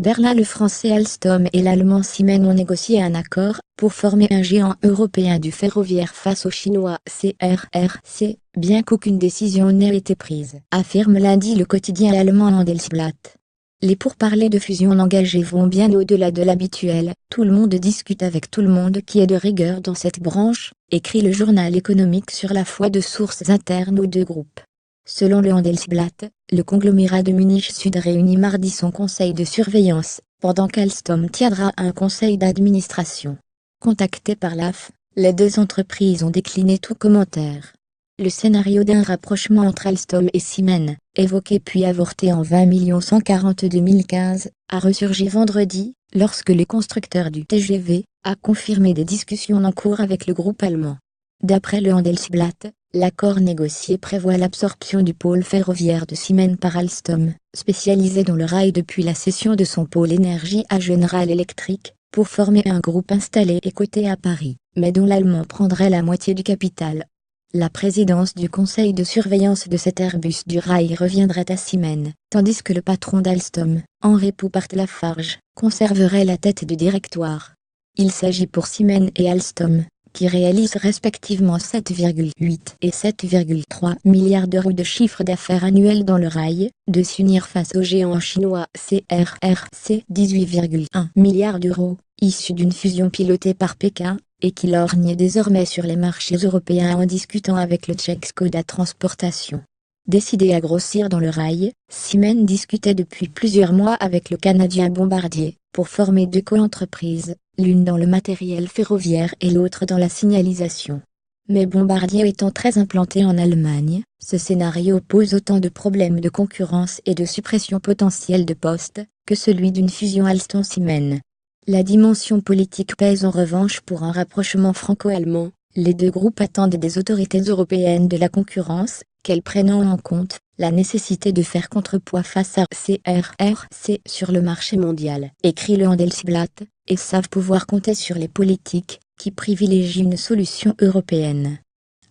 Berlin. Le français Alstom et l'allemand Siemens ont négocié un accord pour former un géant européen du ferroviaire face au chinois CRRC, bien qu'aucune décision n'ait été prise, affirme lundi le quotidien allemand Handelsblatt. Les pourparlers de fusion engagés vont bien au-delà de l'habituel, tout le monde discute avec tout le monde qui est de rigueur dans cette branche, écrit le journal économique sur la foi de sources internes aux deux groupes. Selon le Handelsblatt, le conglomérat de Munich Sud réunit mardi son conseil de surveillance, pendant qu'Alstom tiendra un conseil d'administration. Contactés par l'AF, les deux entreprises ont décliné tout commentaire. Le scénario d'un rapprochement entre Alstom et Siemens, évoqué puis avorté en 20.140-2015, a ressurgi vendredi, lorsque le constructeur du TGV a confirmé des discussions en cours avec le groupe allemand. D'après le Handelsblatt, l'accord négocié prévoit l'absorption du pôle ferroviaire de Siemens par Alstom, spécialisé dans le rail depuis la cession de son pôle énergie à General Electric, pour former un groupe installé et coté à Paris, mais dont l'allemand prendrait la moitié du capital. La présidence du conseil de surveillance de cet Airbus du rail reviendrait à Siemens, tandis que le patron d'Alstom, Henri Poupart-Lafarge, conserverait la tête du directoire. Il s'agit pour Siemens et Alstom, qui réalisent respectivement 7,8 et 7,3 milliards d'euros de chiffre d'affaires annuel dans le rail, de s'unir face au géant chinois CRRC 18,1 milliards d'euros, issu d'une fusion pilotée par Pékin, et qui lorgne désormais sur les marchés européens en discutant avec le tchèque Škoda Transportation. Décidé à grossir dans le rail, Siemens discutait depuis plusieurs mois avec le Canadien Bombardier, pour former deux coentreprises, l'une dans le matériel ferroviaire et l'autre dans la signalisation. Mais Bombardier étant très implanté en Allemagne, ce scénario pose autant de problèmes de concurrence et de suppression potentielle de postes, que celui d'une fusion Alstom-Siemens. La dimension politique pèse en revanche pour un rapprochement franco-allemand. Les deux groupes attendent des autorités européennes de la concurrence, qu'elles prennent en compte la nécessité de faire contrepoids face à CRRC sur le marché mondial, écrit le Handelsblatt, et savent pouvoir compter sur les politiques, qui privilégient une solution européenne.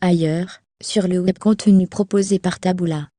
Ailleurs, sur le web, contenu proposé par Taboola.